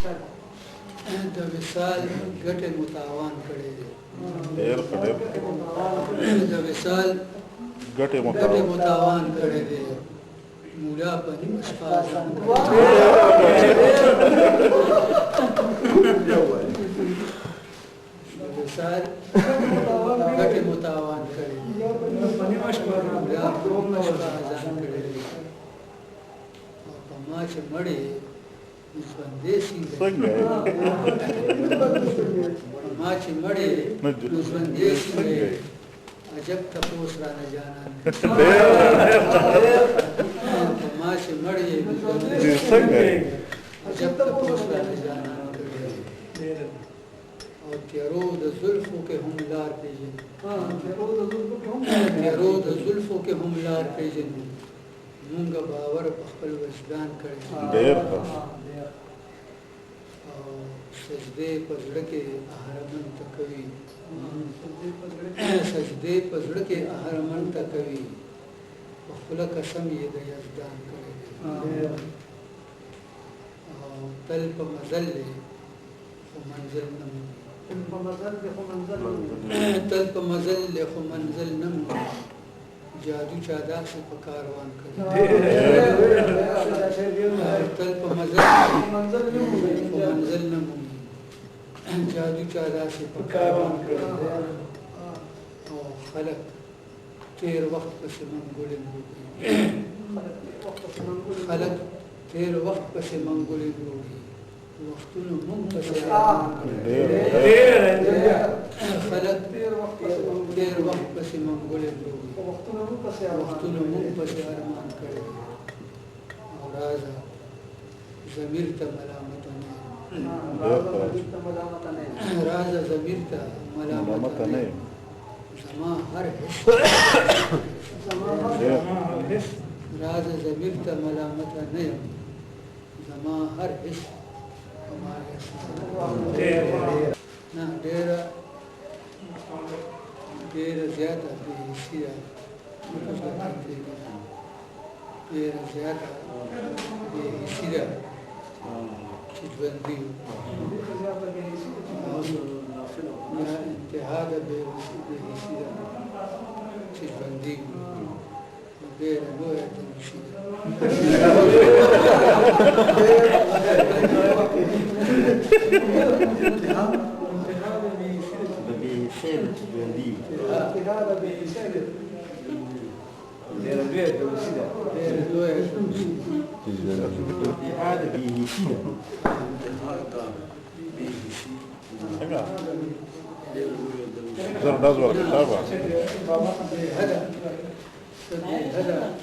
د وصال ګټه متاوان کړي دي ډېر د وصال ګټه متاوان کړي دي مولا په نیمه شپه ځان وصال ګټه متاوان کړي دي په نیمه شپه مولا په نیمه شپه ځان کړي دي او په ما چې مړې ژوندې شي څنګه ما چې مړې ژوندې شي عجب تپوس را نه جانان ما چې مړې څنګه عجب تپوس را نه جانان او تیرو د زلفو کې هم لار پیژني تیرو د زلفو کې هم لار پیژني مونږ باور په خپل وجدان کړی ډېر سجدې په زړه کې اهرمن ته کوي سجدې په زړه کې اهرمن ته کوي په خپل قسم یې د یزدان کړی او تل په مزل خو منزل نه تل په مزل خو منزل نه جادو چا داسې په کاروان کړی تل په مزل منزل نه جادو چا داسې په کاروان کړی او خلک تیر وخت پسې منګولې وروړي خلک تیر وخت پسې منګولې وروړي وختونه مونږ پسې خلک تیر وخت پسې منګولې وروړي وختونه مونږ پسې ارمان کړی او راځه ضمیر ته ملامت نه راځه ضمیر ته ملامت نه زما هر حس راځه ضمیر ته ملامت نه زما هر حس نه ډېره زیاته بېحسي ده ډېره زیاته بېحسي ده چې ژوندي یو انتها د بېحسي ده چې ژوندي یو ډېره لویه تنشي ده هذا